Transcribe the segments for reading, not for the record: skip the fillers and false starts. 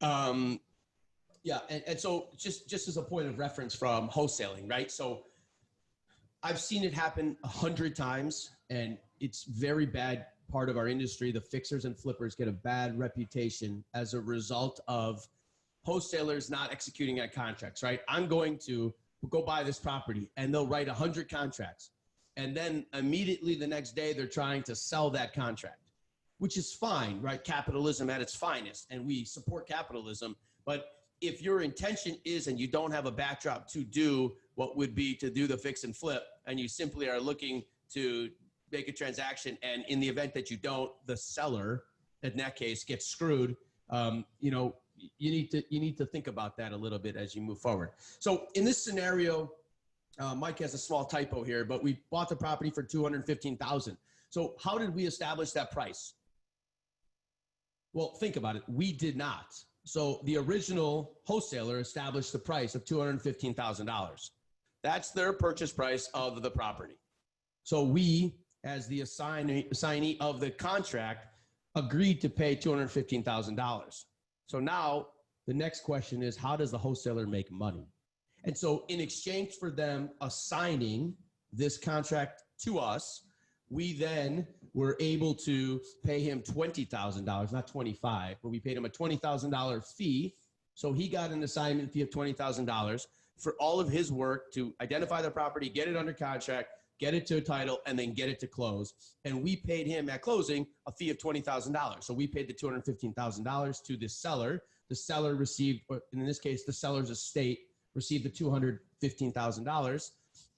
Yeah, and so just as a point of reference from wholesaling, right? So I've seen it happen 100 times, and it's very bad part of our industry. The fixers and flippers get a bad reputation as a result of wholesalers not executing on contracts, right? I'm going to go buy this property, and they'll write 100 contracts. And then immediately the next day, they're trying to sell that contract, which is fine, right? Capitalism at its finest, and we support capitalism. But if your intention is, and you don't have a backdrop to do what would be to do the fix and flip, and you simply are looking to make a transaction, and in the event that you don't, the seller, in that case, gets screwed, you know, you need to think about that a little bit as you move forward. So in this scenario, Mike has a small typo here, but we bought the property for $215,000. So how did we establish that price? Well, think about it. We did not. So the original wholesaler established the price of $215,000. That's their purchase price of the property. So we, as the assignee of the contract, agreed to pay $215,000. So now the next question is, how does the wholesaler make money? And so in exchange for them assigning this contract to us, we then were able to pay him $20,000, not $25,000, but we paid him a $20,000 fee. So he got an assignment fee of $20,000 for all of his work to identify the property, get it under contract, get it to a title, and then get it to close. And we paid him at closing a fee of $20,000. So we paid the $215,000 to the seller. The seller received, or in this case, the seller's estate received the $215,000,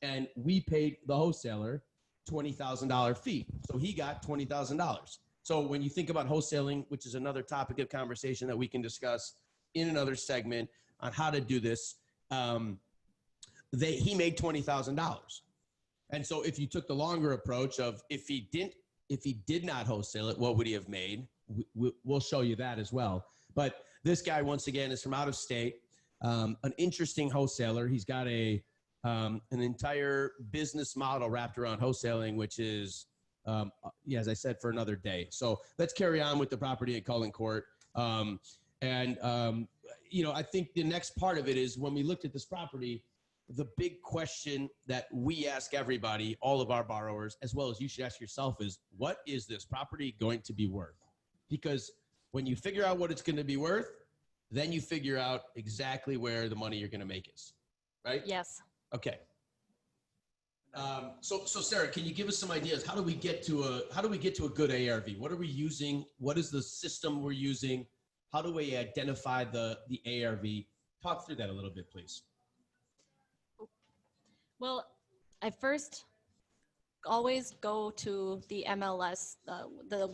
and we paid the wholesaler $20,000 fee. So he got $20,000. So when you think about wholesaling, which is another topic of conversation that we can discuss in another segment on how to do this, he made $20,000. And so if you took the longer approach of if he did not wholesale it, what would he have made? We'll show you that as well. But this guy, once again, is from out of state, an interesting wholesaler. He's got an entire business model wrapped around wholesaling, which is, as I said, for another day. So let's carry on with the property at Cullen Court. You know, I think the next part of it is when we looked at this property, the big question that we ask everybody, all of our borrowers, as well as you should ask yourself, is what is this property going to be worth? Because when you figure out what it's going to be worth, then you figure out exactly where the money you're going to make is, right? Yes. Okay. So Sarah, can you give us some ideas? How do we get to a good ARV? What are we using? What is the system we're using? How do we identify the ARV? Talk through that a little bit, please. Well, I first always go to the MLS, the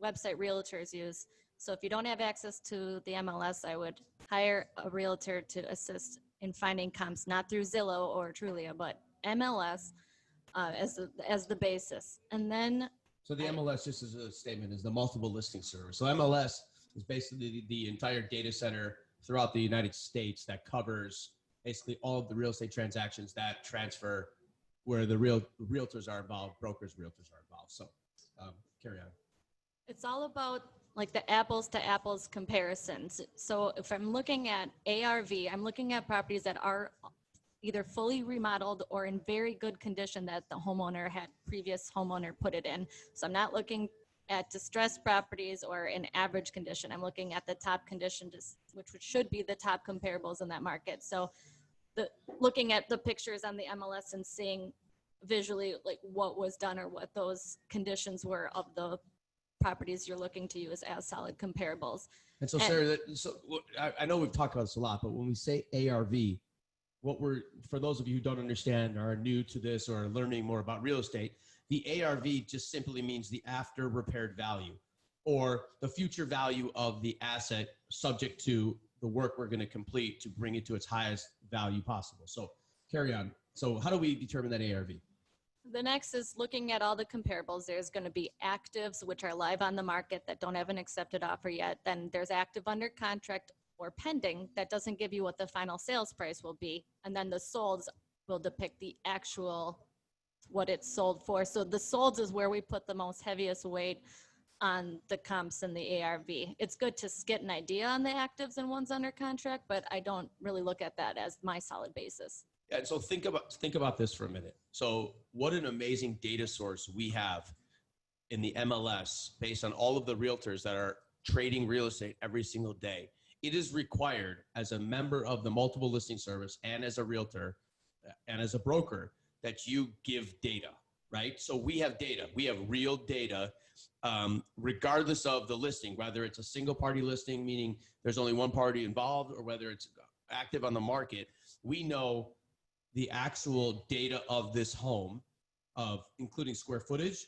website realtors use. So if you don't have access to the MLS, I would hire a realtor to assist in finding comps, not through Zillow or Trulia, but MLS as the basis. And then so the MLS, just as a statement, is the multiple listing service. So MLS is basically the entire data center throughout the United States that covers basically all of the real estate transactions that transfer where the realtors are involved, brokers, realtors are involved. So carry on. It's all about like the apples to apples comparisons. So if I'm looking at ARV, I'm looking at properties that are either fully remodeled or in very good condition that the previous homeowner put it in. So I'm not looking at distressed properties or in average condition. I'm looking at the top condition, which should be the top comparables in that market. So looking at the pictures on the MLS and seeing visually like what was done or what those conditions were of the properties you're looking to use as solid comparables. And so Sarah, I know we've talked about this a lot, but when we say ARV, for those of you who don't understand or are new to this or are learning more about real estate, the ARV just simply means the after repaired value or the future value of the asset subject to the work we're going to complete to bring it to its highest value possible. So carry on. So how do we determine that ARV? The next is looking at all the comparables. There's going to be actives, which are live on the market that don't have an accepted offer yet. Then there's active under contract or pending that doesn't give you what the final sales price will be. And then the solds will depict the actual, what it's sold for. So the solds is where we put the most heaviest weight on the comps and the ARV. It's good to get an idea on the actives and ones under contract, but I don't really look at that as my solid basis. Yeah, so think about this for a minute. So what an amazing data source we have in the MLS based on all of the realtors that are trading real estate every single day. It is required as a member of the multiple listing service and as a realtor and as a broker that you give data, right? So we have data. We have real data, regardless of the listing, whether it's a single party listing, meaning there's only one party involved, or whether it's active on the market. We know the actual data of this home, of including square footage.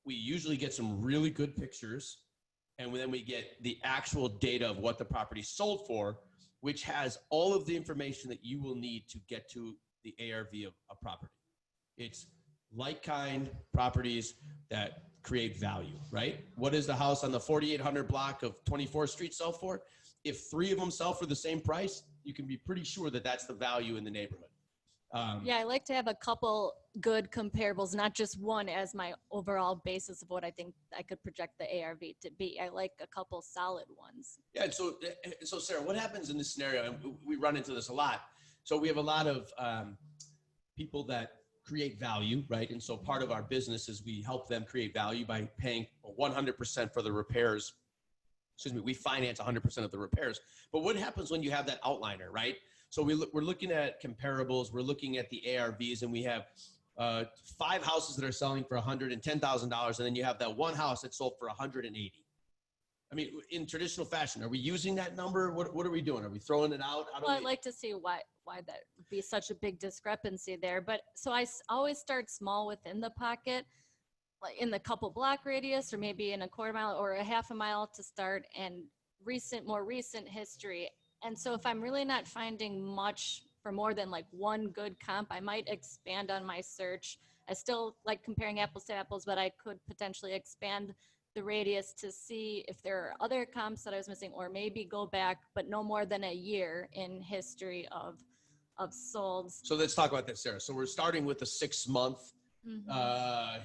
We usually get some really good pictures, and then we get the actual data of what the property sold for, which has all of the information that you will need to get to the ARV of a property. It's like-kind properties that create value, right? What is the house on the 4800 block of 24th Street sell for? If 3 of them sell for the same price, you can be pretty sure that that's the value in the neighborhood. Yeah, I like to have a couple good comparables, not just one as my overall basis of what I think I could project the ARV to be. I like a couple solid ones. Yeah, and so Sarah, what happens in this scenario, and we run into this a lot. So we have a lot of people that create value, right? And so part of our business is we help them create value by paying 100% for the repairs. Excuse me, we finance 100% of the repairs. But what happens when you have that outliner, right? So we're looking at comparables, we're looking at the ARVs, and we have 5 houses that are selling for $110,000, and then you have that one house that sold for $180,000. I mean, in traditional fashion, are we using that number? What are we doing? Are we throwing it out? Well, I'd like to see why that would be such a big discrepancy there. But so I always start small within the pocket, like in the couple block radius, or maybe in a quarter mile or a half a mile to start, and more recent history. And so if I'm really not finding much for more than like one good comp, I might expand on my search. I still like comparing apples to apples, but I could potentially expand the radius to see if there are other comps that I was missing, or maybe go back, but no more than a year in history of solds. So let's talk about that, Sarah. So we're starting with a 6-month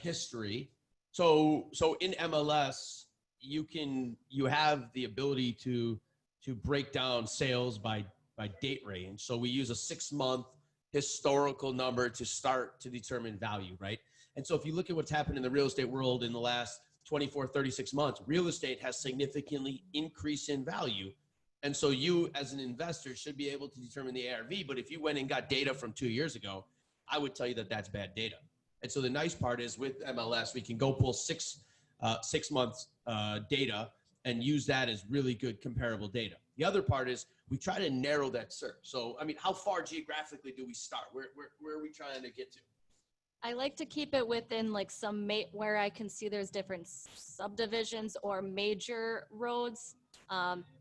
history. So in MLS, you have the ability to break down sales by date range. So we use a 6-month historical number to start to determine value, right? And so if you look at what's happened in the real estate world in the last 24, 36 months, real estate has significantly increased in value. And so you as an investor should be able to determine the ARV. But if you went and got data from 2 years ago, I would tell you that that's bad data. And so the nice part is with MLS, we can go pull 6 months data and use that as really good comparable data. The other part is we try to narrow that search. So, I mean, how far geographically do we start? Where are we trying to get to? I like to keep it within like some where I can see there's different subdivisions or major roads.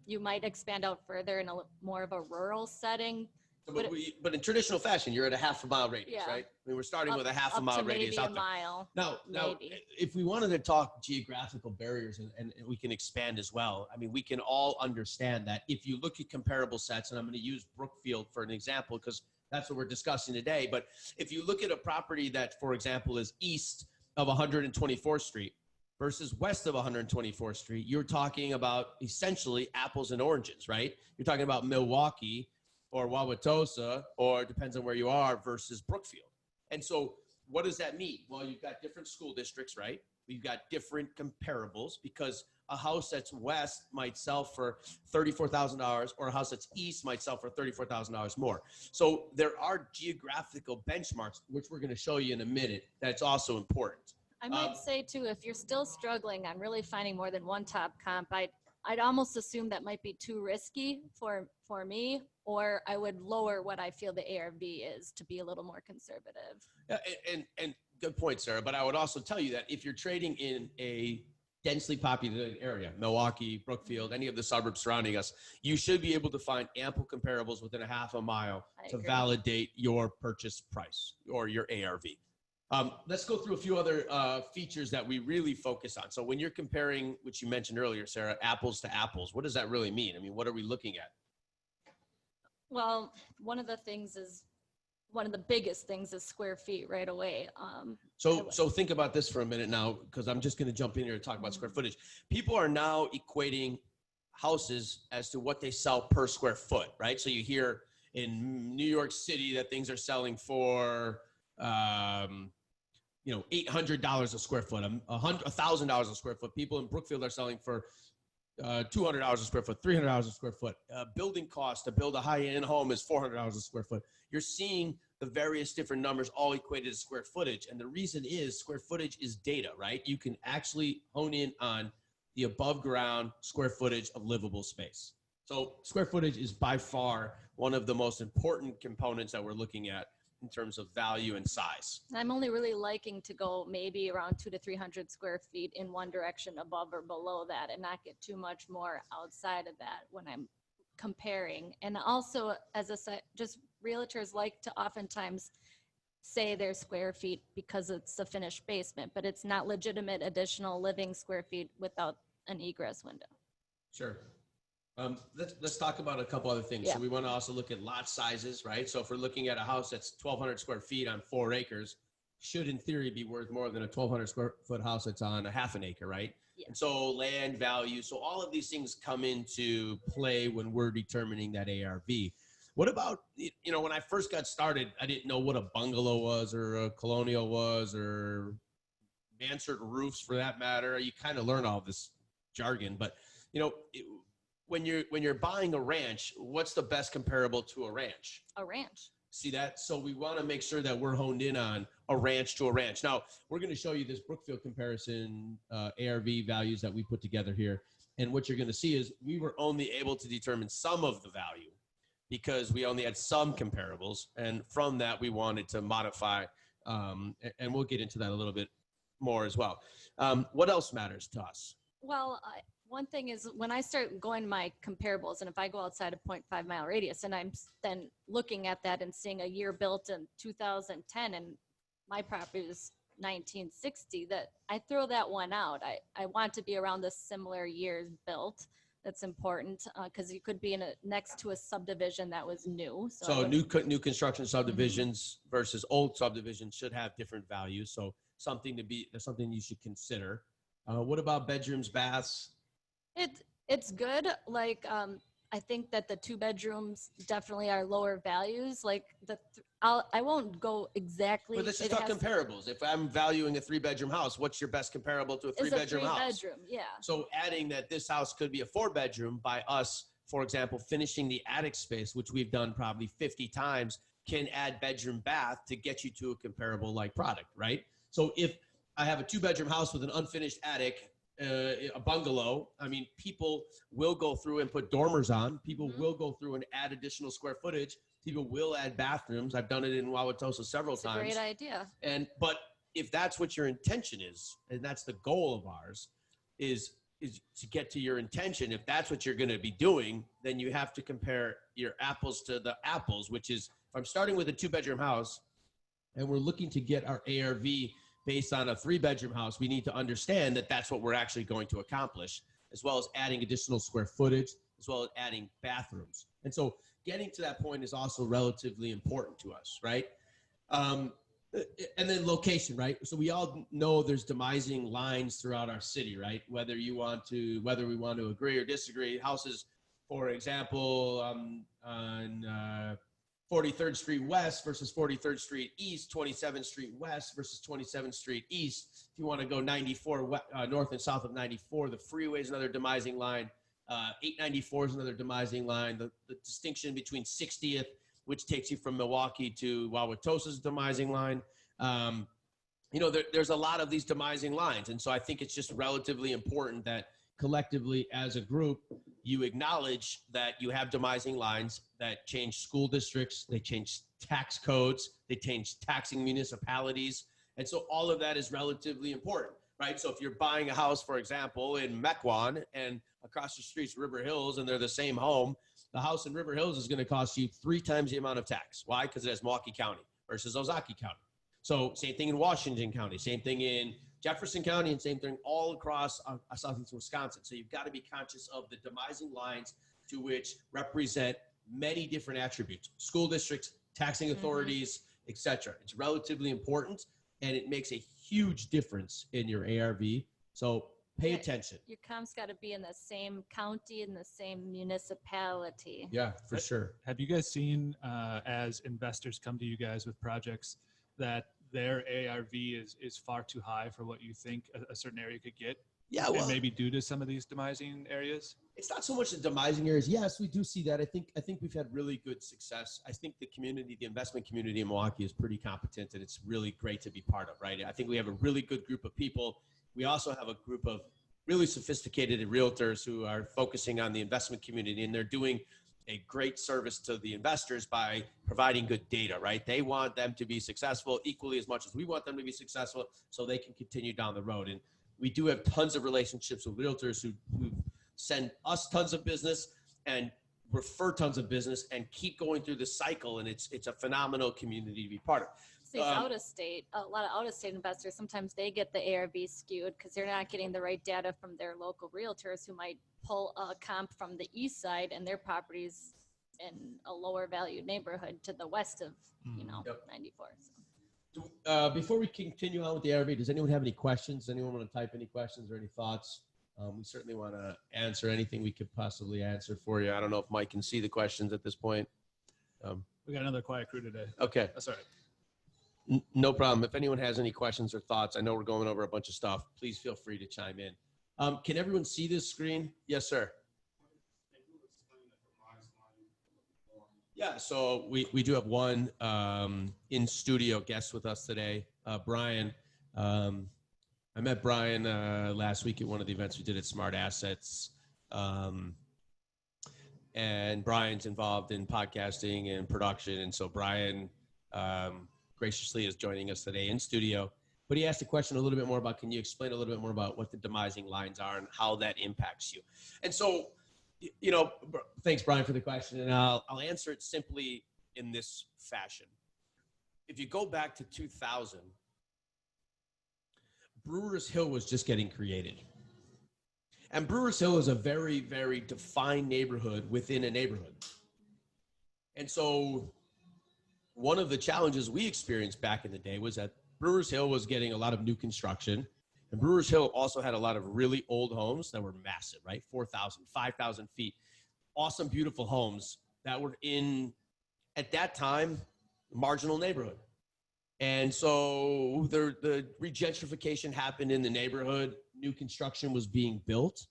You might expand out further in more of a rural setting. But in traditional fashion, you're at a half a mile radius, yeah. right? I mean, we're starting with a half a mile radius maybe out a there. mile. Now, if we wanted to talk geographical barriers and we can expand as well, I mean, we can all understand that if you look at comparable sets, and I'm going to use Brookfield for an example because that's what we're discussing today. But if you look at a property that, for example, is east of 124th Street versus west of 124th Street, you're talking about essentially apples and oranges, right? You're talking about Milwaukee or Wauwatosa, or it depends on where you are, versus Brookfield. And so what does that mean? Well, you've got different school districts, right? We've got different comparables because a house that's west might sell for $34,000 or a house that's east might sell for $34,000 more. So there are geographical benchmarks, which we're going to show you in a minute, that's also important. I might say too, if you're still struggling on really finding more than one top comp, I'd almost assume that might be too risky for me, or I would lower what I feel the ARV is to be a little more conservative. Yeah, and good point, Sarah. But I would also tell you that if you're trading in a densely populated area, Milwaukee, Brookfield, any of the suburbs surrounding us, you should be able to find ample comparables within a half a mile to validate your purchase price or your ARV. Let's go through a few other features that we really focus on. So when you're comparing, which you mentioned earlier, Sarah, apples to apples, what does that really mean? I mean, what are we looking at? Well, one of the things is one of the biggest things is square feet right away. So think about this for a minute now, because I'm just going to jump in here and talk about square footage. People are now equating houses as to what they sell per square foot, right? So you hear in New York City that things are selling for, $800 a square foot, $1,000 a square foot. People in Brookfield are selling for $200 a square foot, $300 a square foot. Building cost to build a high-end home is $400 a square foot. You're seeing the various different numbers all equated to square footage. And the reason is square footage is data, right? You can actually hone in on the above ground square footage of livable space. So square footage is by far one of the most important components that we're looking at in terms of value and size. I'm only really liking to go maybe around 200 to 300 square feet in one direction above or below that, and not get too much more outside of that when I'm comparing. And also, just realtors like to oftentimes say their square feet because it's a finished basement, but it's not legitimate additional living square feet without an egress window. Sure. Let's talk about a couple other things. Yeah. So we want to also look at lot sizes, right? So if we're looking at a house that's 1,200 square feet on 4 acres, should in theory be worth more than a 1,200 square foot house that's on a half an acre, right? Yeah. And so land value, so all of these things come into play when we're determining that ARV. What about, when I first got started, I didn't know what a bungalow was or a colonial was or mansard roofs for that matter. You kind of learn all this jargon, but when you're buying a ranch, what's the best comparable to a ranch? A ranch. See that? So we want to make sure that we're honed in on a ranch to a ranch. Now, we're going to show you this Brookfield comparison ARV values that we put together here. And what you're going to see is we were only able to determine some of the value because we only had some comparables. And from that, we wanted to modify, and we'll get into that a little bit more as well. What else matters to us? Well, one thing is when I start going my comparables, and if I go outside a 0.5 mile radius and I'm then looking at that and seeing a year built in 2010 and my property is 1960, that I throw that one out. I want to be around the similar years built. That's important because you could be next to a subdivision that was new. So new construction subdivisions versus old subdivisions should have different values. So something you should consider. What about bedrooms, baths? It's good. Like, I think that the 2 bedrooms definitely are lower values. Like I won't go exactly. But let's just talk comparables. If I'm valuing a 3-bedroom house, what's your best comparable to a 3-bedroom house? It's a 3-bedroom, yeah. So adding that this house could be a 4-bedroom by us, for example, finishing the attic space, which we've done probably 50 times, can add bedroom, bath to get you to a comparable like product, right? So if I have a 2-bedroom house with an unfinished attic, a bungalow, people will go through and put dormers on. People will go through and add additional square footage. People will add bathrooms. I've done it in Wauwatosa several times. Great idea. But if that's what your intention is, and that's the goal of ours, is to get to your intention. If that's what you're going to be doing, then you have to compare your apples to the apples, which is if I'm starting with a 2-bedroom house and we're looking to get our ARV based on a 3-bedroom house, we need to understand that that's what we're actually going to accomplish, as well as adding additional square footage, as well as adding bathrooms. And so getting to that point is also relatively important to us, right? And then location, right? So we all know there's demising lines throughout our city, right? Whether we want to agree or disagree. Houses, for example, on 43rd Street West versus 43rd Street East, 27th Street West versus 27th Street East. If you want to go 94 north and south of 94, the freeway is another demising line. 894 is another demising line. The distinction between 60th, which takes you from Milwaukee to Wauwatosa, is a demising line. There's a lot of these demising lines. And so I think it's just relatively important that collectively as a group, you acknowledge that you have demising lines that change school districts, they change tax codes, they change taxing municipalities. And so all of that is relatively important, right? So if you're buying a house, for example, in Mequon and across the street's River Hills and they're the same home, the house in River Hills is going to cost you 3 times the amount of tax. Why? Because it has Milwaukee County versus Ozaki County. So same thing in Washington County, same thing in Jefferson County, and same thing all across southeastern Wisconsin. So you've got to be conscious of the demising lines to which represent many different attributes: school districts, taxing authorities, etc. It's relatively important, and it makes a huge difference in your ARV. So pay attention. Your comp's got to be in the same county, in the same municipality. Yeah, for sure. Have you guys seen, as investors come to you guys with projects, that their ARV is far too high for what you think a certain area could get? Yeah, and maybe due to some of these demising areas? It's not so much the demising areas. Yes, we do see that. I think we've had really good success. I think the community, the investment community in Milwaukee is pretty competent, and it's really great to be part of, right? I think we have a really good group of people. We also have a group of really sophisticated realtors who are focusing on the investment community, and they're doing a great service to the investors by providing good data, right? They want them to be successful equally as much as we want them to be successful, so they can continue down the road. And we do have tons of relationships with realtors who send us tons of business and refer tons of business and keep going through the cycle. And it's a phenomenal community to be part of. See, out of state, a lot of out of state investors, sometimes they get the ARV skewed because they're not getting the right data from their local realtors who might pull a comp from the east side and their properties in a lower valued neighborhood to the west of, 94. So. Before we continue on with the ARV, does anyone have any questions? Does anyone want to type any questions or any thoughts? We certainly want to answer anything we could possibly answer for you. I don't know if Mike can see the questions at this point. We got another quiet crew today. Okay. That's all right. No problem. If anyone has any questions or thoughts, I know we're going over a bunch of stuff. Please feel free to chime in. Can everyone see this screen? Yes, sir. Yeah, so we do have one in studio guest with us today, Brian. I met Brian last week at one of the events we did at Smart Assets. And Brian's involved in podcasting and production. And so Brian graciously is joining us today in studio. But he asked a question a little bit more about, can you explain a little bit more about what the demising lines are and how that impacts you? And so, thanks, Brian, for the question. And I'll answer it simply in this fashion. If you go back to 2000, Brewers Hill was just getting created. And Brewers Hill is a very, very defined neighborhood within a neighborhood. And so one of the challenges we experienced back in the day was that Brewers Hill was getting a lot of new construction. And Brewers Hill also had a lot of really old homes that were massive, right? 4,000, 5,000 feet. Awesome, beautiful homes that were in, at that time, marginal neighborhood. And so the regentrification happened in the neighborhood. New construction was being built,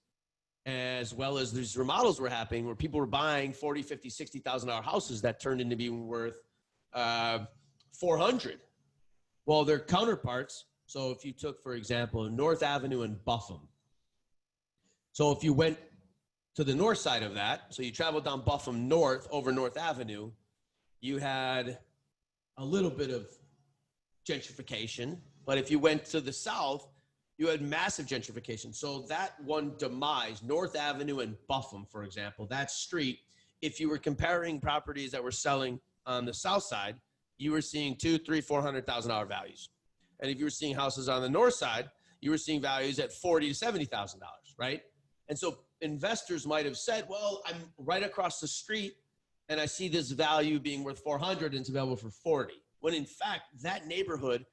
as well as these remodels were happening where people were buying $40,000, $50,000, $60,000 houses that turned into being worth $400,000. Well, their counterparts. So if you took, for example, North Avenue and Buffum. So if you went to the north side of that, so you traveled down Buffum north over North Avenue, you had a little bit of gentrification. But if you went to the south, you had massive gentrification. So that one demise, North Avenue and Buffum, for example, that street, if you were comparing properties that were selling on the south side, you were seeing $200,000, $300,000, $400,000 values. And if you were seeing houses on the north side, you were seeing values at $40,000 to $70,000, right? And so investors might have said, well, I'm right across the street and I see this value being worth 400 and it's available for 40. When in fact, that neighborhood,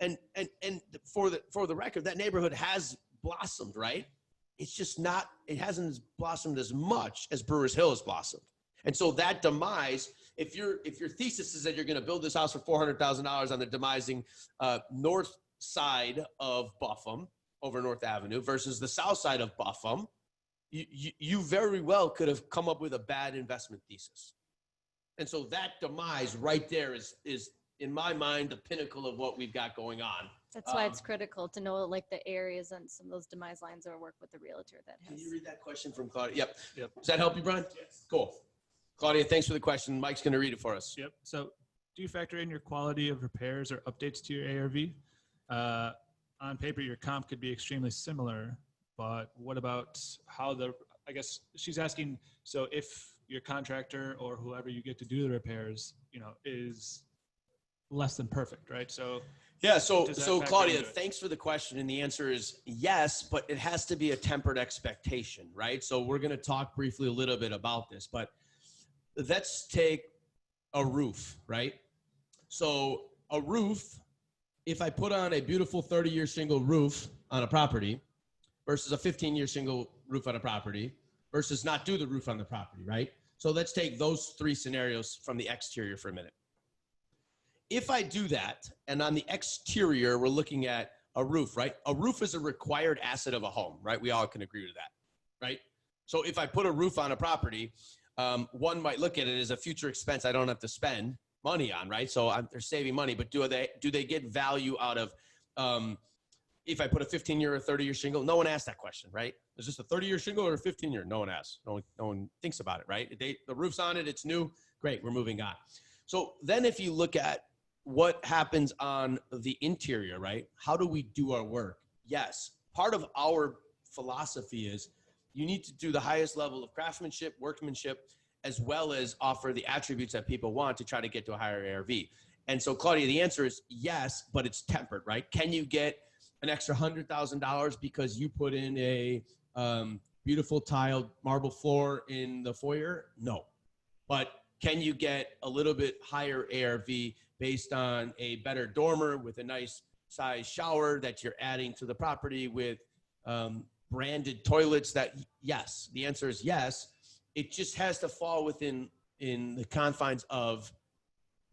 and for the record, that neighborhood has blossomed, right? It's just not, it hasn't blossomed as much as Brewers Hill has blossomed. And so that demise, if your thesis is that you're going to build this house for $400,000 on the demising north side of Buffum over North Avenue versus the south side of Buffum, you very well could have come up with a bad investment thesis. And so that demise right there is in my mind, the pinnacle of what we've got going on. That's why it's critical to know like the areas and some of those demise lines or work with the realtor that has. Can you read that question from Claudia? Yep. Does that help you, Brian? Yes. Cool. Claudia, thanks for the question. Mike's going to read it for us. Yep. So do you factor in your quality of repairs or updates to your ARV? On paper, your comp could be extremely similar, but what about how I guess she's asking, so if your contractor or whoever you get to do the repairs, is less than perfect, right? So yeah, so Claudia, thanks for the question. And the answer is yes, but it has to be a tempered expectation, right? So we're going to talk briefly a little bit about this, but let's take a roof, right? So a roof, if I put on a beautiful 30-year shingle roof on a property versus a 15-year shingle roof on a property versus not do the roof on the property, right? So let's take those three scenarios from the exterior for a minute. If I do that, and on the exterior, we're looking at a roof, right? A roof is a required asset of a home, right? We all can agree to that, right? So if I put a roof on a property, one might look at it as a future expense I don't have to spend money on, right? So they're saving money, but do they get value out of, if I put a 15-year or 30-year shingle? No one asked that question, right? Is this a 30-year shingle or a 15-year? No one asks. No one thinks about it, right? The roof's on it, it's new, great, we're moving on. So then if you look at what happens on the interior, right? How do we do our work? Yes, part of our philosophy is you need to do the highest level of craftsmanship, workmanship, as well as offer the attributes that people want to try to get to a higher ARV. And so, Claudia, the answer is yes, but it's tempered, right? Can you get an extra $100,000 because you put in a beautiful tiled marble floor in the foyer? No. But can you get a little bit higher ARV based on a better dormer with a nice size shower that you're adding to the property with branded toilets? That yes, the answer is yes. It just has to fall within the confines of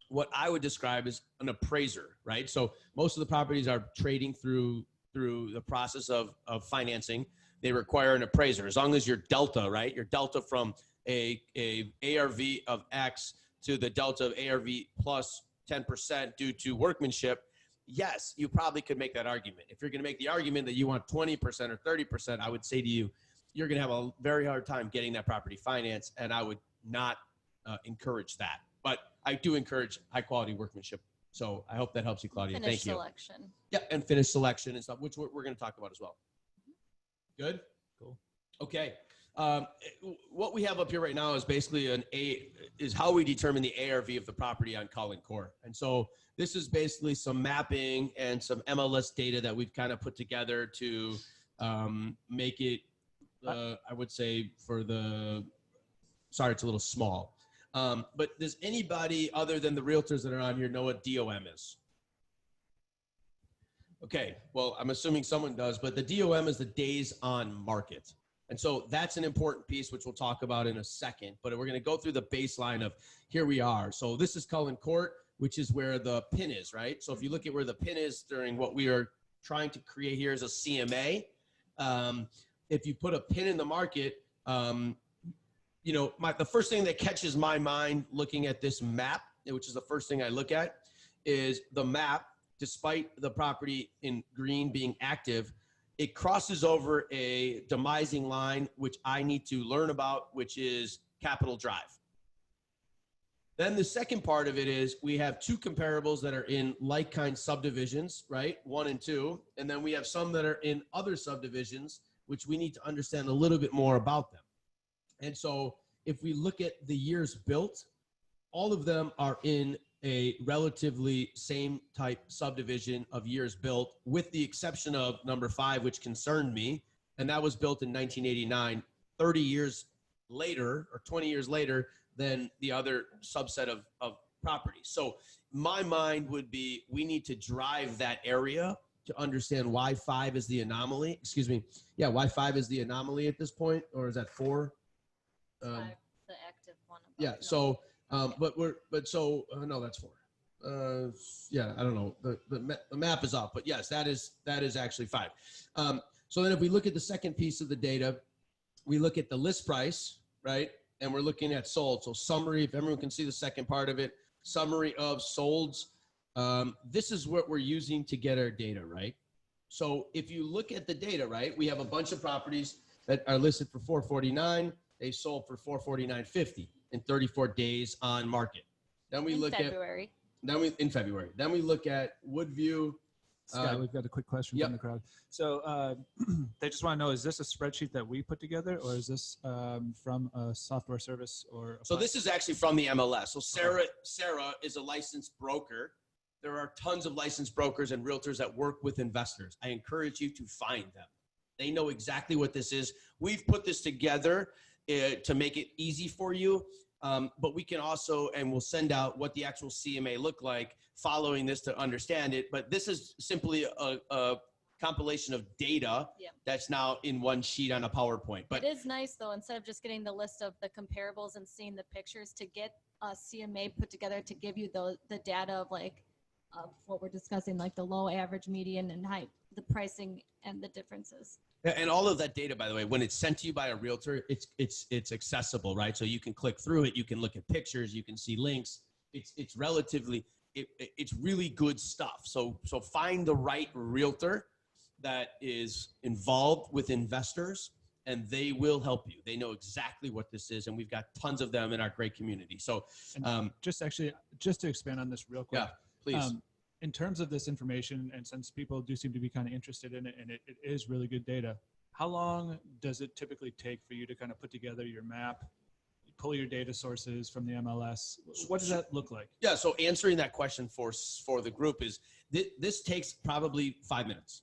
what I would describe as an appraiser, right? So most of the properties are trading through the process of financing. They require an appraiser. As long as your delta, right? Your delta from a ARV of X to the delta of ARV plus 10% due to workmanship, yes, you probably could make that argument. If you're going to make the argument that you want 20% or 30%, I would say to you, you're going to have a very hard time getting that property financed, and I would not encourage that. But I do encourage high quality workmanship. So I hope that helps you, Claudia. Thank you. Selection. Yeah, and finish selection and stuff, which we're going to talk about as well. Good? Cool. Okay. What we have up here right now is basically is how we determine the ARV of the property on Court. And so this is basically some mapping and some MLS data that we've kind of put together to make it, I would say sorry, it's a little small. But does anybody other than the realtors that are on here know what DOM is? Okay, well, I'm assuming someone does, but the DOM is the days on market. And so that's an important piece, which we'll talk about in a second, but we're going to go through the baseline of here we are. So this is Court, which is where the pin is, right? So if you look at where the pin is during what we are trying to create here is a CMA. If you put a pin in the market, you know, the first thing that catches my mind looking at this map, which is the first thing I look at, is the map, despite the property in green being active, it crosses over a demising line, which I need to learn about, which is Capitol Drive. Then the second part of it is we have two comparables that are in like-kind subdivisions, right? 1 and 2. And then we have some that are in other subdivisions, which we need to understand a little bit more about them. And so if we look at the years built, all of them are in a relatively same type subdivision of years built, with the exception of number 5, which concerned me. And that was built in 1989, 30 years later or 20 years later than the other subset of properties. So my mind would be, we need to drive that area to understand why 5 is the anomaly. Excuse me. Yeah, why 5 is the anomaly at this point, or is that 4? 5, the active one. Yeah. So, no, that's 4. Yeah, I don't know. The map is off, but yes, that is actually 5. So then if we look at the second piece of the data, we look at the list price, right? And we're looking at sold. So summary, if everyone can see the second part of it, summary of solds. This is what we're using to get our data, right? So if you look at the data, right, we have a bunch of properties that are listed for $449. They sold for $449.50 in 34 days on market. Then we look February. in February. Then we look at Woodview. Scott, we've got a quick question from the crowd. So they just want to know, is this a spreadsheet that we put together, or is this from a software service? So this is actually from the MLS. So Sarah is a licensed broker. There are tons of licensed brokers and realtors that work with investors. I encourage you to find them. They know exactly what this is. We've put this together to make it easy for you. But we can also, and we'll send out what the actual CMA look like following this to understand it. But this is simply a compilation of data that's now in one sheet on a PowerPoint. But it is nice though, instead of just getting the list of the comparables and seeing the pictures, to get a CMA put together to give you the data of like of what we're discussing, like the low, average, median, and high, the pricing and the differences. And all of that data, by the way, when it's sent to you by a realtor, it's accessible, right? So you can click through it, you can look at pictures, you can see links. It's relatively, it's really good stuff. So find the right realtor that is involved with investors, and they will help you. They know exactly what this is, and we've got tons of them in our great community. So just to expand on this real quick. Yeah, please. In terms of this information, and since people do seem to be kind of interested in it, and it is really good data, how long does it typically take for you to kind of put together your map, pull your data sources from the MLS? What does that look like? Yeah, so answering that question for the group is, this takes probably 5 minutes.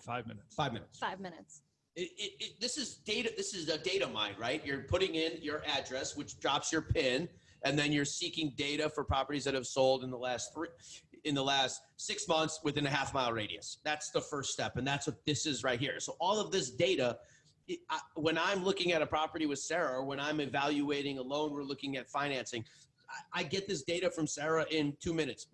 5 minutes. 5 minutes. 5 minutes. This is data. This is a data mine, right? You're putting in your address, which drops your PIN, and then you're seeking data for properties that have sold in the last 6 months within a half-mile radius. That's the first step, and that's what this is right here. So all of this data, when I'm looking at a property with Sarah, or when I'm evaluating a loan, we're looking at financing, I get this data from Sarah in 2 minutes.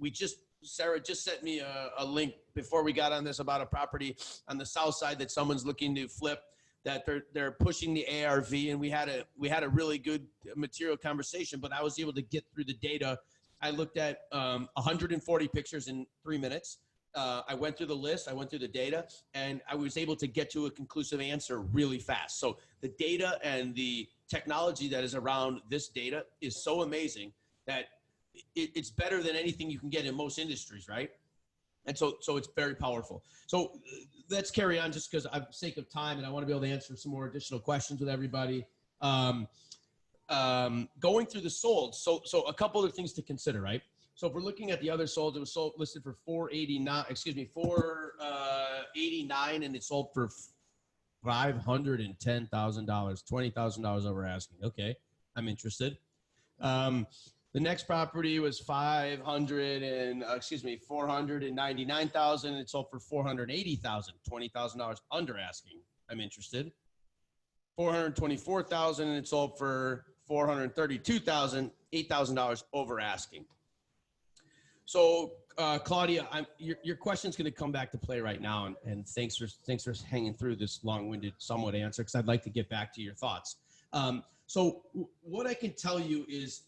Sarah just sent me a link before we got on this about a property on the south side that someone's looking to flip, that they're pushing the ARV, and we had a really good material conversation, but I was able to get through the data. I looked at 140 pictures in 3 minutes. I went through the list, I went through the data, and I was able to get to a conclusive answer really fast. So the data and the technology that is around this data is so amazing that it's better than anything you can get in most industries, right? And so it's very powerful. So let's carry on, just because I'm sake of time, and I want to be able to answer some more additional questions with everybody. Going through the sold, so a couple of things to consider, right? So if we're looking at the other sold, it was listed for $489, and it sold for $510,000, $20,000 over asking. Okay, I'm interested. The next property was $499,000. It sold for $480,000, $20,000 under asking. I'm interested. $424,000, and it sold for $432,000, $8,000 over asking. So Claudia, your question's going to come back to play right now, and thanks for hanging through this long-winded, somewhat answer, because I'd like to get back to your thoughts. So what I can tell you is,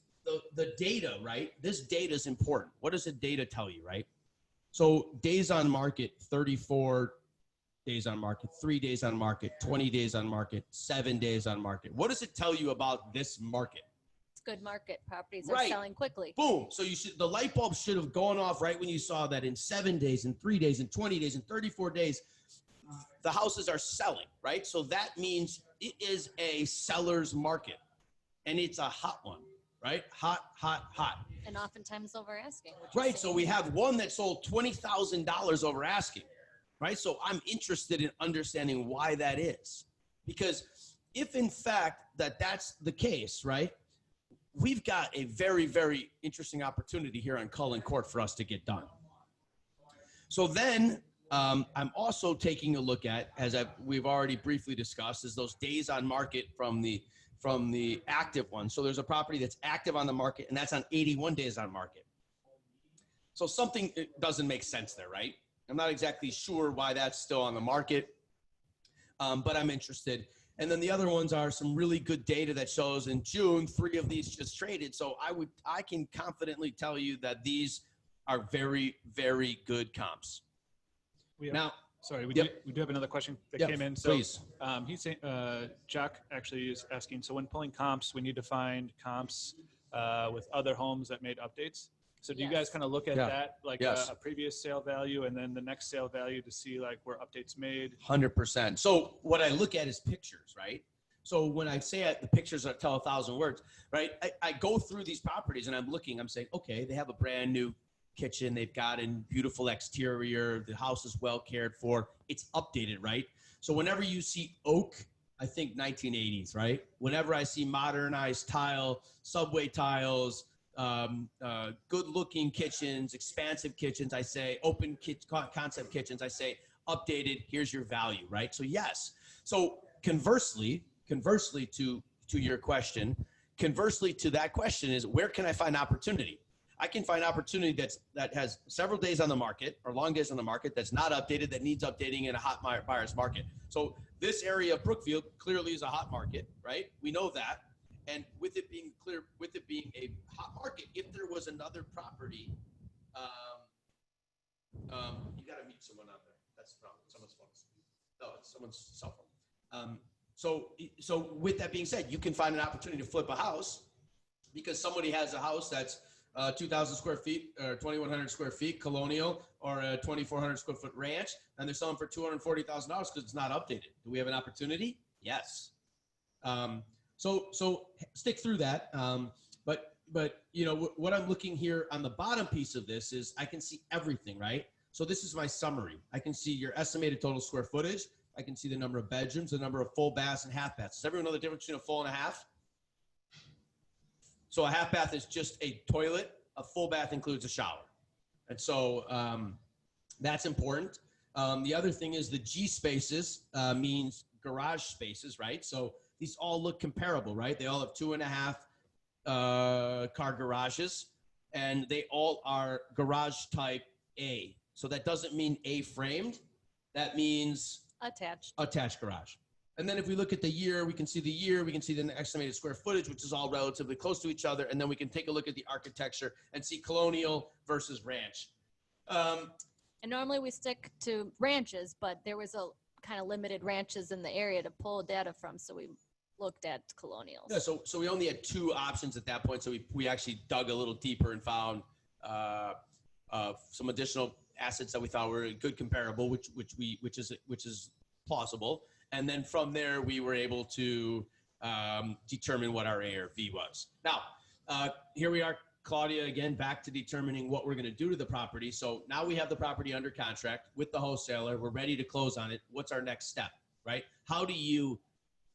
the data, right? This data is important. What does the data tell you, right? So days on market, 34 days on market, 3 days on market, 20 days on market, 7 days on market. What does it tell you about this market? It's good market. Properties are selling quickly. Boom. So the light bulb should have gone off right when you saw that in 7 days, in 3 days, in 20 days, in 34 days, the houses are selling, right? So that means it is a seller's market, and it's a hot one. Right? Hot. And oftentimes over asking. Right. So we have one that sold $20,000 over asking. Right. So I'm interested in understanding why that is. Because if in fact that's the case, right, we've got a very, very interesting opportunity here on Cullen Court for us to get done. So then I'm also taking a look at, as we've already briefly discussed, is those days on market from the active one. So there's a property that's active on the market, and that's on 81 days on market. So something doesn't make sense there, right? I'm not exactly sure why that's still on the market, but I'm interested. And then the other ones are some really good data that shows in June, 3 of these just traded. So I can confidently tell you that these are very, very good comps. Sorry, we do have another question that came in. So, please. He's saying, Jack actually is asking, so when pulling comps, we need to find comps with other homes that made updates. So do you guys kind of look at that, like a previous sale value and then the next sale value to see like where updates made? 100%. So what I look at is pictures, right? So when I say the pictures that tell 1,000 words, right? I go through these properties and I'm saying, okay, they have a brand new kitchen, they've got a beautiful exterior, the house is well cared for, it's updated, right? So whenever you see oak, I think 1980s, right? Whenever I see modernized tile, subway tiles, good-looking kitchens, expansive kitchens, I say concept kitchens, I say updated, here's your value, right? So yes. So conversely to your question, conversely to that question is, where can I find opportunity? I can find opportunity that has several days on the market or long days on the market that's not updated, that needs updating in a hot buyer's market. So this area of Brookfield clearly is a hot market, right? We know that. And with it being a hot market, if there was another property, you got to mute someone out there. That's the problem. Someone's phone. No, it's someone's cell phone. So with that being said, you can find an opportunity to flip a house because somebody has a house that's 2,000 square feet or 2,100 square feet colonial, or a 2,400 square foot ranch, and they're selling for $240,000 because it's not updated. Do we have an opportunity? Yes. So stick through that. But you know what I'm looking here on the bottom piece of this is I can see everything, right? So this is my summary. I can see your estimated total square footage. I can see the number of bedrooms, the number of full baths and half baths. Does everyone know the difference between a full and a half? So a half bath is just a toilet. A full bath includes a shower. And so that's important. The other thing is the G spaces means garage spaces, right? So these all look comparable, right? They all have 2.5 car garages, and they all are garage type A. So that doesn't mean A-framed. That means attached garage. And then if we look at the year, we can see the estimated square footage, which is all relatively close to each other. And then we can take a look at the architecture and see colonial versus ranch. And normally we stick to ranches, but there was a kind of limited ranches in the area to pull data from. So we looked at colonials. Yeah, so we only had two options at that point. So we actually dug a little deeper and found some additional assets that we thought were a good comparable, which is plausible. And then from there, we were able to determine what our ARV was. Now, here we are, Claudia, again, back to determining what we're going to do to the property. So now we have the property under contract with the wholesaler. We're ready to close on it. What's our next step, right? How do you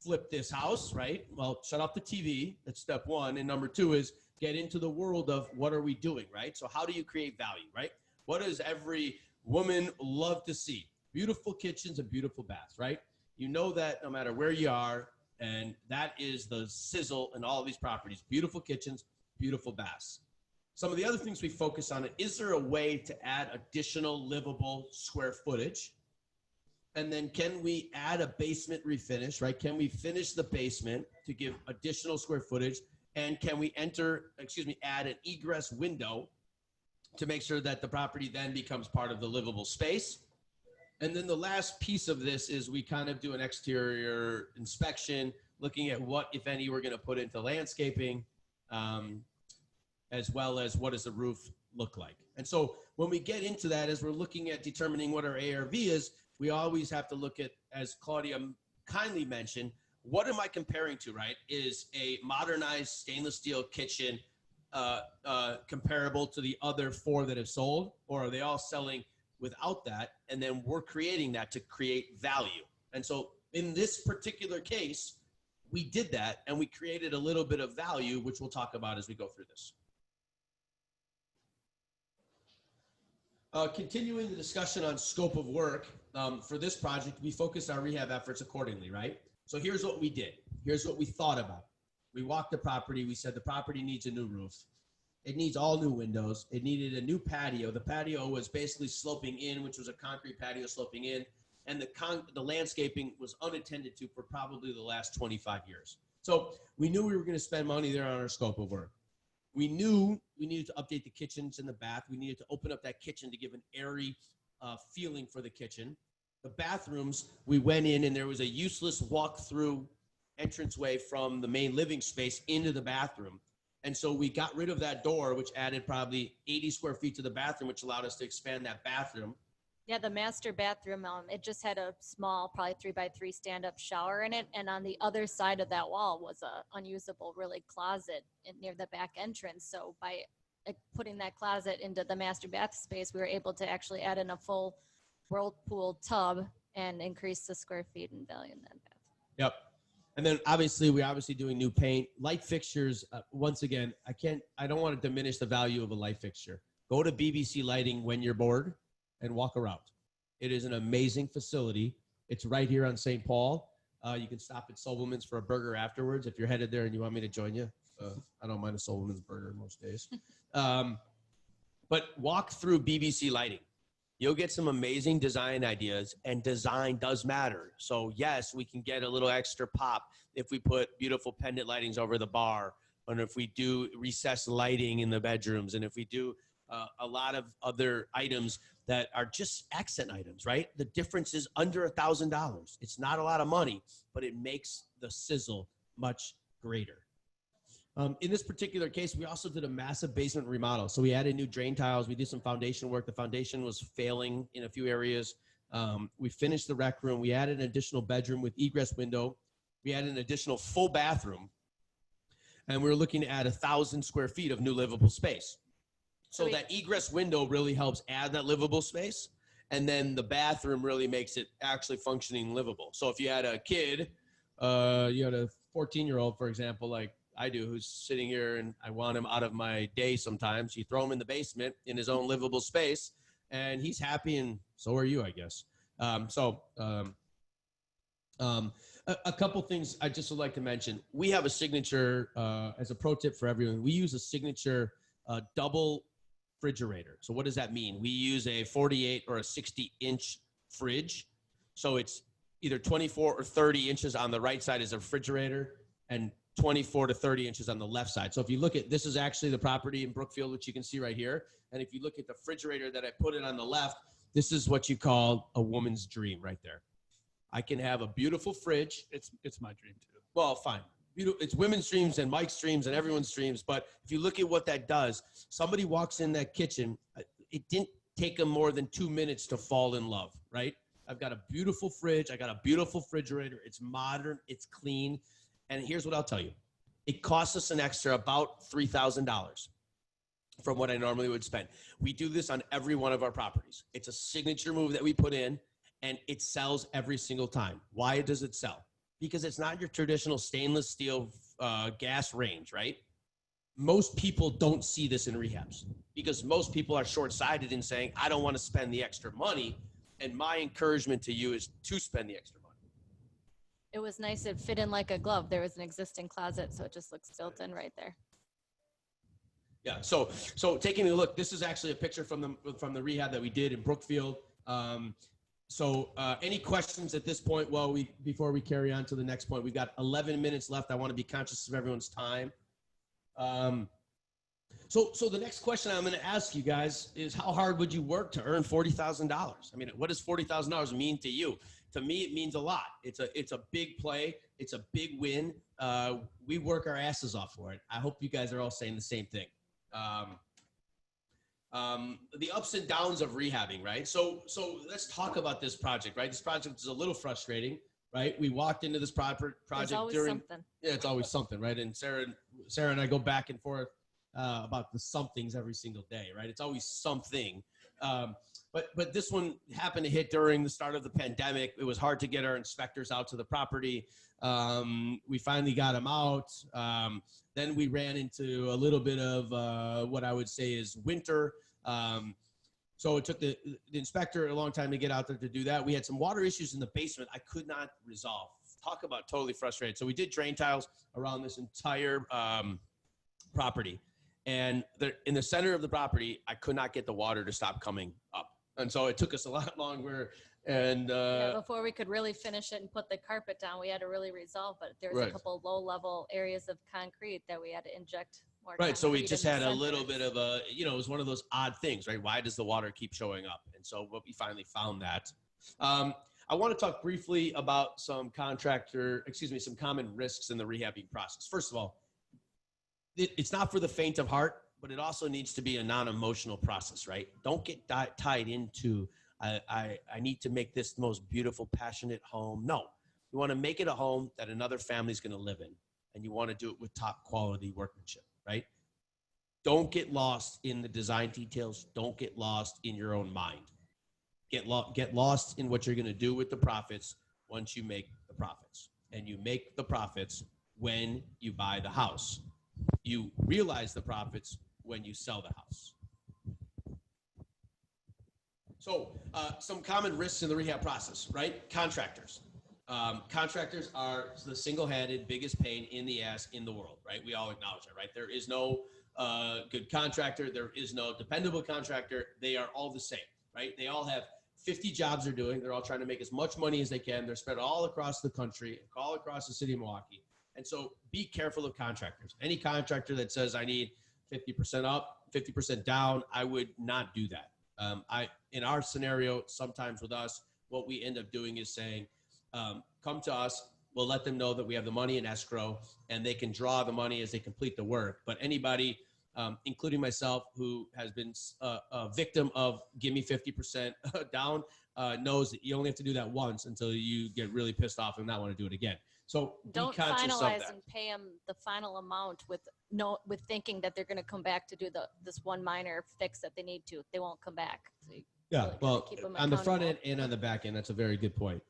flip this house, right? Well, shut off the TV. That's step one. And number two is get into the world of what are we doing, right? So how do you create value, right? What does every woman love to see? Beautiful kitchens and beautiful baths, right? You know that no matter where you are, and that is the sizzle in all of these properties. Beautiful kitchens, beautiful baths. Some of the other things we focus on, is there a way to add additional livable square footage? And then can we add a basement refinish, right? Can we finish the basement to give additional square footage? And can we add an egress window to make sure that the property then becomes part of the livable space? And then the last piece of this is we kind of do an exterior inspection, looking at what, if any, we're going to put into landscaping, as well as what does the roof look like. And so when we get into that, as we're looking at determining what our ARV is, we always have to look at, as Claudia kindly mentioned, what am I comparing to, right? Is a modernized stainless steel kitchen comparable to the other four that have sold, or are they all selling without that? And then we're creating that to create value. And so in this particular case, we did that and we created a little bit of value, which we'll talk about as we go through this. Continuing the discussion on scope of work, for this project, we focused our rehab efforts accordingly, right? So here's what we did. Here's what we thought about. We walked the property. We said the property needs a new roof. It needs all new windows. It needed a new patio. The patio was basically sloping in, which was a concrete patio sloping in. And the landscaping was unattended to for probably the last 25 years. So we knew we were going to spend money there on our scope of work. We knew we needed to update the kitchens and the bath. We needed to open up that kitchen to give an airy feeling for the kitchen. The bathrooms, we went in and there was a useless walk-through entranceway from the main living space into the bathroom. And so we got rid of that door, which added probably 80 square feet to the bathroom, which allowed us to expand that bathroom. Yeah, the master bathroom, it just had a small, probably 3x3 stand-up shower in it. And on the other side of that wall was a unusable, really, closet near the back entrance. So by putting that closet into the master bath space, we were able to actually add in a full whirlpool tub and increase the square feet and value in that bath. Yep. And then obviously we're doing new paint, light fixtures. Once again, I don't want to diminish the value of a light fixture. Go to BBC Lighting when you're bored and walk around. It is an amazing facility. It's right here on St. Paul. You can stop at Sobelman's for a burger afterwards if you're headed there and you want me to join you. I don't mind a Sobelman's burger most days. But walk through BBC Lighting. You'll get some amazing design ideas, and design does matter. So yes, we can get a little extra pop if we put beautiful pendant lightings over the bar, and if we do recessed lighting in the bedrooms, and if we do a lot of other items that are just accent items, right? The difference is under $1,000. It's not a lot of money, but it makes the sizzle much greater. In this particular case, we also did a massive basement remodel. So we added new drain tiles. We did some foundation work. The foundation was failing in a few areas. We finished the rec room. We added an additional bedroom with egress window. We added an additional full bathroom. And we were looking to add 1,000 square feet of new livable space. So that egress window really helps add that livable space. And then the bathroom really makes it actually functioning livable. So if you had a kid, you had a 14-year-old, for example, like I do, who's sitting here and I want him out of my day sometimes. You throw him in the basement in his own livable space and he's happy, and so are you, I guess. A couple things I just would like to mention. We have a signature, as a pro tip for everyone, we use a signature double refrigerator. So what does that mean? We use a 48 or a 60-inch fridge. So it's either 24 or 30 inches on the right side is a refrigerator and 24 to 30 inches on the left side. So if you look at, this is actually the property in Brookfield, which you can see right here. And if you look at the refrigerator that I put it on the left, this is what you call a woman's dream right there. I can have a beautiful fridge. It's my dream too. Well, fine. It's women's dreams and Mike's dreams and everyone's dreams. But if you look at what that does, somebody walks in that kitchen, it didn't take them more than 2 minutes to fall in love, right? I've got a beautiful fridge. I got a beautiful refrigerator. It's modern. It's clean. And here's what I'll tell you. It costs us an extra about $3,000 from what I normally would spend. We do this on every one of our properties. It's a signature move that we put in, and it sells every single time. Why does it sell? Because it's not your traditional stainless steel gas range, right? Most people don't see this in rehabs because most people are short-sighted in saying, I don't want to spend the extra money. And my encouragement to you is to spend the extra money. It was nice. It fit in like a glove. There was an existing closet, so it just looks built in right there. Yeah. So taking a look, this is actually a picture from the rehab that we did in Brookfield. Any questions at this point? Well, before we carry on to the next point, we've got 11 minutes left. I want to be conscious of everyone's time. So the next question I'm going to ask you guys is, how hard would you work to earn $40,000? I mean, what does $40,000 mean to you? To me, it means a lot. It's a big play. It's a big win. We work our asses off for it. I hope you guys are all saying the same thing. The ups and downs of rehabbing, right? So let's talk about this project, right? This project is a little frustrating, right? We walked into this project during, something. Yeah, it's always something, right? And Sarah and I go back and forth about the somethings every single day, right? It's always something. But this one happened to hit during the start of the pandemic. It was hard to get our inspectors out to the property. We finally got them out. Then we ran into a little bit of what I would say is winter. So it took the inspector a long time to get out there to do that. We had some water issues in the basement I could not resolve. Talk about totally frustrated. So we did drain tiles around this entire property. And in the center of the property, I could not get the water to stop coming up. And so it took us a lot longer. And before we could really finish it and put the carpet down, we had to really resolve. But there was Right. a couple low-level areas of concrete that we had to inject more. Right. So we concrete just in the had a center. little bit of a, it was one of those odd things, right? Why does the water keep showing up? And so we finally found that. I want to talk briefly about some common risks in the rehabbing process. First of all, it's not for the faint of heart, but it also needs to be a non-emotional process, right? Don't get tied into, I need to make this the most beautiful, passionate home. No, you want to make it a home that another family's going to live in, and you want to do it with top quality workmanship, right? Don't get lost in the design details. Don't get lost in your own mind. Get lost in what you're going to do with the profits once you make the profits. and you make the profits when you buy the house. You realize the profits when you sell the house. So some common risks in the rehab process, right? Contractors. Contractors are the single-handed biggest pain in the ass in the world, right? We all acknowledge that, right? There is no good contractor. There is no dependable contractor. They are all the same, right? They all have 50 jobs they're doing. They're all trying to make as much money as they can. They're spread all across the country, all across the city of Milwaukee. And so be careful of contractors. Any contractor that says I need 50% up, 50% down, I would not do that. In our scenario, sometimes with us, what we end up doing is saying, come to us. We'll let them know that we have the money in escrow and they can draw the money as they complete the work. But anybody, including myself, who has been a victim of give me 50% down, knows that you only have to do that once until you get really pissed off and not want to do it again. So Don't be conscious of finalize that. and pay them the final amount with thinking that they're going to come back to do this one minor fix that they need to. They won't come back. So you Yeah, really gotta well, keep 'em on the front accountable. end and on the back end, that's a very good point.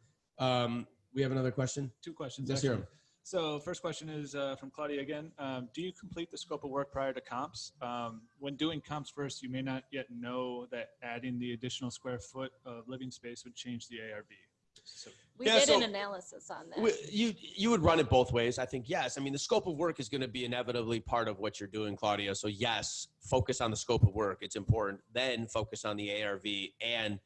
We have another question? Two questions. Yes, actually. sir. So first question is from Claudia again. Do you complete the scope of work prior to comps? When doing comps first, you may not yet know that adding the additional square foot of living space would change the ARV. So, We Yeah, did so an analysis on that. You would run it both ways. I think, yes. I mean, the scope of work is going to be inevitably part of what you're doing, Claudia. So yes, focus on the scope of work. It's important. Then focus on the ARV. And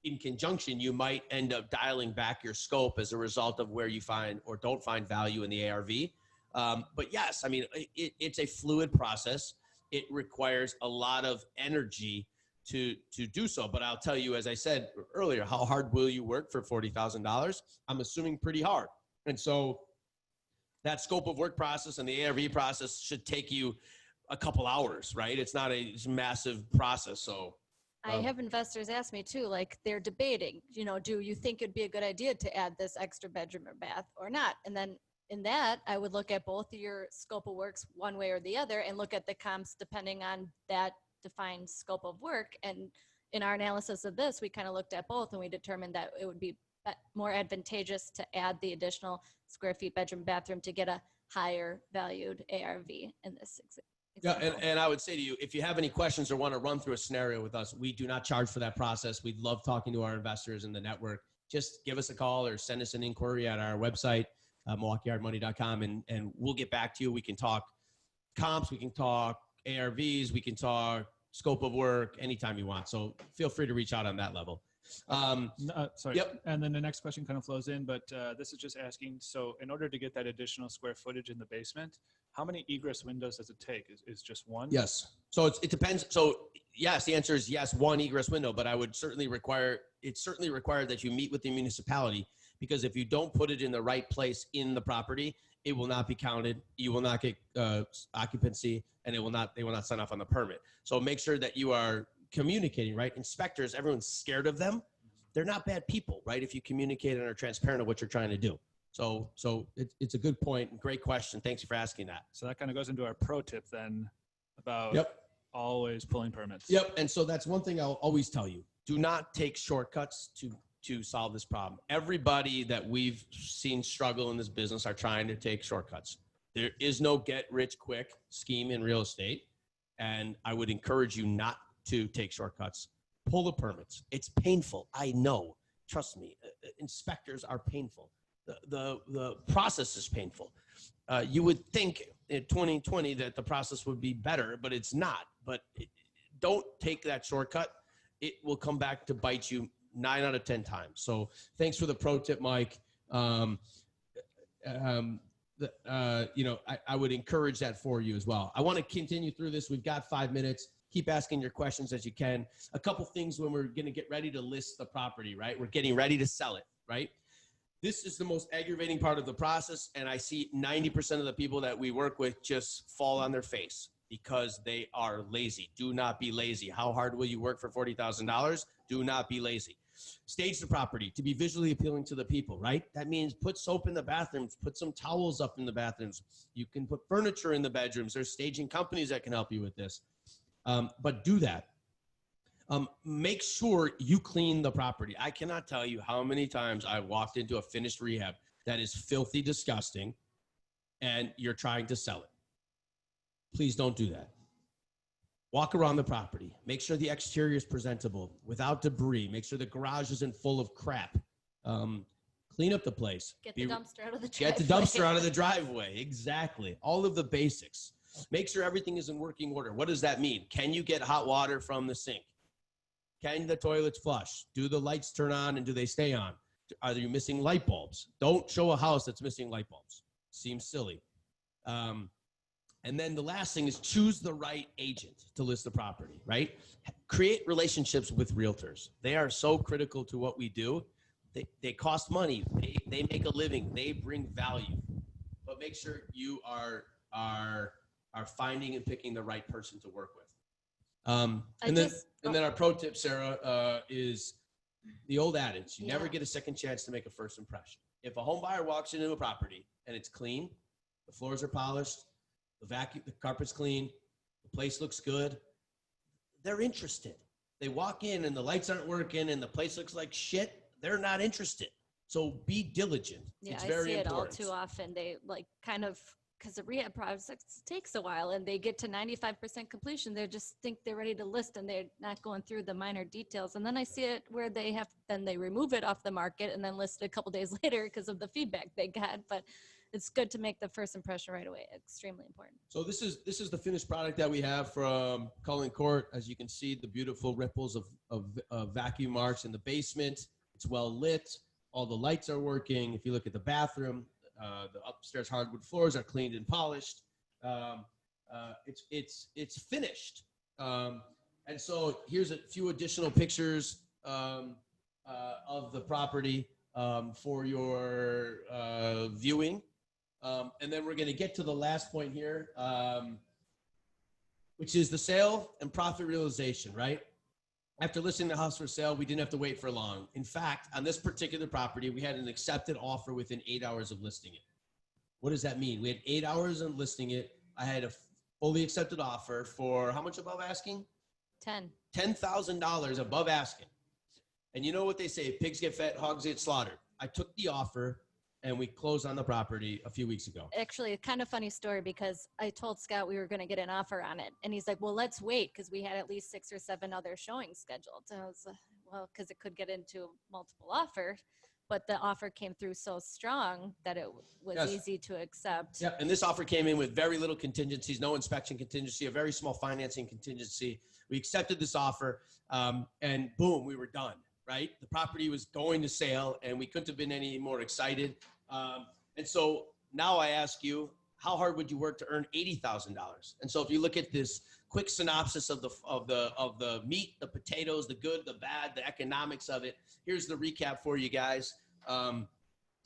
in conjunction, you might end up dialing back your scope as a result of where you find or don't find value in the ARV. But yes, I mean, it's a fluid process. It requires a lot of energy to do so. But I'll tell you, as I said earlier, how hard will you work for $40,000? I'm assuming pretty hard. And so that scope of work process and the ARV process should take you a couple hours, right? It's not a massive process. So I have investors ask me too, like they're debating, do you think it'd be a good idea to add this extra bedroom or bath or not? And then in that, I would look at both of your scope of works one way or the other and look at the comps depending on that defined scope of work. And in our analysis of this, we kind of looked at both and we determined that it would be more advantageous to add the additional square feet bedroom bathroom to get a higher valued ARV in this example. yeah, and I would say to you, if you have any questions or want to run through a scenario with us, we do not charge for that process. We love talking to our investors in the network. Just give us a call or send us an inquiry at our website, MilwaukeeYardMoney.com, and we'll get back to you. We can talk comps, we can talk ARVs, we can talk scope of work anytime you want. So feel free to reach out on that level. Sorry. Yep. And then the next question kind of flows in, but this is just asking, so in order to get that additional square footage in the basement, how many egress windows does it take? Is just one? Yes. So it depends. So yes, the answer is yes, one egress window, but it's certainly required that you meet with the municipality, because if you don't put it in the right place in the property, it will not be counted. You will not get occupancy, and they will not sign off on the permit. So make sure that you are communicating, right? Inspectors, everyone's scared of them. They're not bad people, right? If you communicate and are transparent of what you're trying to do. So it's a good point. Great question. Thanks for asking that. So that kind of goes into our pro tip then about always pulling permits. Yep. And so that's one thing I'll always tell you. Do not take shortcuts to solve this problem. Everybody that we've seen struggle in this business are trying to take shortcuts. There is no get rich quick scheme in real estate. And I would encourage you not to take shortcuts. Pull the permits. It's painful. I know. Trust me. Inspectors are painful. The process is painful. You would think in 2020 that the process would be better, but it's not. But don't take that shortcut. It will come back to bite you 9 out of 10 times. So thanks for the pro tip, Mike. I would encourage that for you as well. I want to continue through this. We've got 5 minutes. Keep asking your questions as you can. A couple things when we're going to get ready to list the property, right? We're getting ready to sell it, right? This is the most aggravating part of the process. And I see 90% of the people that we work with just fall on their face because they are lazy. Do not be lazy. How hard will you work for $40,000? Do not be lazy. Stage the property to be visually appealing to the people, right? That means put soap in the bathrooms, put some towels up in the bathrooms. You can put furniture in the bedrooms. There's staging companies that can help you with this. But do that. Make sure you clean the property. I cannot tell you how many times I walked into a finished rehab that is filthy disgusting and you're trying to sell it. Please don't do that. Walk around the property. Make sure the exterior is presentable without debris. Make sure the garage isn't full of crap. Clean up the place. Get the dumpster out of the driveway. Get the dumpster out of the driveway. Exactly. All of the basics. Make sure everything is in working order. What does that mean? Can you get hot water from the sink? Can the toilets flush? Do the lights turn on and do they stay on? Are you missing light bulbs? Don't show a house that's missing light bulbs. Seems silly. And then the last thing is choose the right agent to list the property, right? Create relationships with realtors. They are so critical to what we do. They cost money. They make a living. They bring value. But make sure you are finding and picking the right person to work with. And then our pro tip, Sarah, is the old adage: you never get a second chance to make a first impression. If a home buyer walks into a property and it's clean, the floors are polished, the carpet's clean, the place looks good, they're interested. They walk in and the lights aren't working and the place looks like shit, they're not interested. So be diligent. Yeah, it's very important. I see it all too often. They because the rehab process takes a while and they get to 95% completion. They just think they're ready to list and they're not going through the minor details. And then I see it where they remove it off the market and then list it a couple days later because of the feedback they got. But it's good to make the first impression right away. Extremely important. So this is the finished product that we have from Cont'd. As you can see, the beautiful ripples of vacuum marks in the basement. It's well lit. All the lights are working. If you look at the bathroom, the upstairs hardwood floors are cleaned and polished. It's finished. And so here's a few additional pictures of the property for your viewing. And then we're going to get to the last point here, which is the sale and profit realization, right? After listing the house for sale, we didn't have to wait for long. In fact, on this particular property, we had an accepted offer within 8 hours of listing it. What does that mean? We had 8 hours of listing it. I had a fully accepted offer for how much above asking? $10,000 above asking. And you know what they say, pigs get fed, hogs get slaughtered. I took the offer and we closed on the property a few weeks ago. Actually, a kind of funny story because I told Scott we were going to get an offer on it. And he's like, well, let's wait because we had at least 6 or 7 other showings scheduled. And I was like, well, because it could get into multiple offers. But the offer came through so strong that it was easy to accept. Yeah, and this offer came in with very little contingencies, no inspection contingency, a very small financing contingency. We accepted this offer and boom, we were done. Right? The property was going to sale and we couldn't have been any more excited. And so now I ask you, how hard would you work to earn $80,000? And so if you look at this quick synopsis of the meat, the potatoes, the good, the bad, the economics of it, here's the recap for you guys.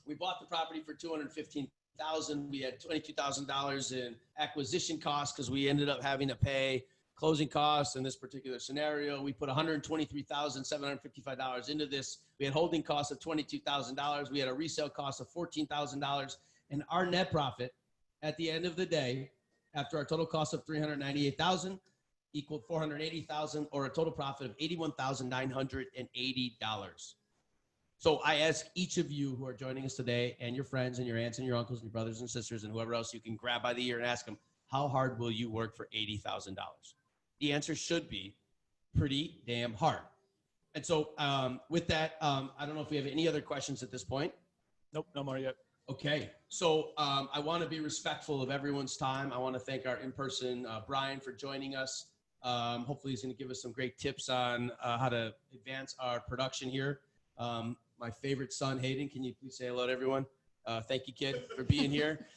We bought the property for $215,000. We had $22,000 in acquisition costs because we ended up having to pay closing costs in this particular scenario. We put $123,755 into this. We had holding costs of $22,000. We had a resale cost of $14,000. And our net profit at the end of the day, after our total cost of $398,000, equaled $480,000, or a total profit of $81,980. So I ask each of you who are joining us today, and your friends and your aunts and your uncles and your brothers and sisters and whoever else you can grab by the ear and ask them, how hard will you work for $80,000? The answer should be pretty damn hard. And so with that, I don't know if we have any other questions at this point. Nope, no more yet. Okay, so I want to be respectful of everyone's time. I want to thank our in-person Brian for joining us. Hopefully he's going to give us some great tips on how to advance our production here. My favorite son, Hayden, can you please say hello to everyone? Thank you, kid, for being here.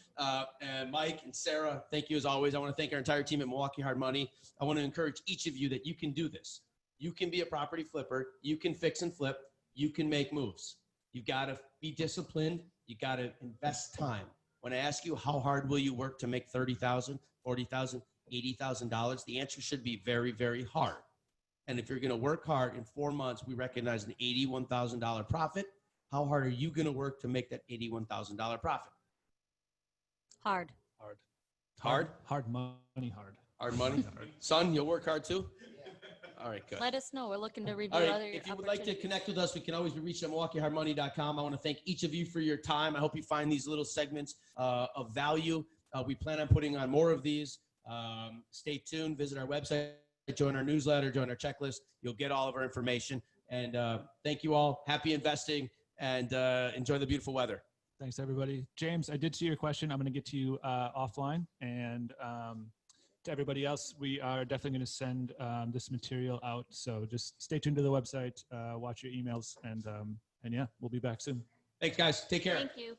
And Mike and Sarah, thank you as always. I want to thank our entire team at Milwaukee Hard Money. I want to encourage each of you that you can do this. You can be a property flipper. You can fix and flip. You can make moves. You got to be disciplined. You got to invest time. When I ask you how hard will you work to make $30,000, $40,000, $80,000, the answer should be very, very hard. And if you're going to work hard in 4 months, we recognize an $81,000 profit. How hard are you going to work to make that $81,000 profit? Hard. Hard money, hard. Hard money? Hard. Son, you'll work hard too? All right, good. Let us know. We're looking to review All right, other if you would like to opportunities. connect with us, we can always be reached at MilwaukeeHardMoney.com. I want to thank each of you for your time. I hope you find these little segments of value. We plan on putting on more of these. Stay tuned. Visit our website. Join our newsletter. Join our checklist. You'll get all of our information. And thank you all. Happy investing, and enjoy the beautiful weather. Thanks, everybody. James, I did see your question. I'm going to get to you offline. And to everybody else, we are definitely going to send this material out. So just stay tuned to the website, watch your emails, and yeah, we'll be back soon. Thanks, guys. Take care. Thank you.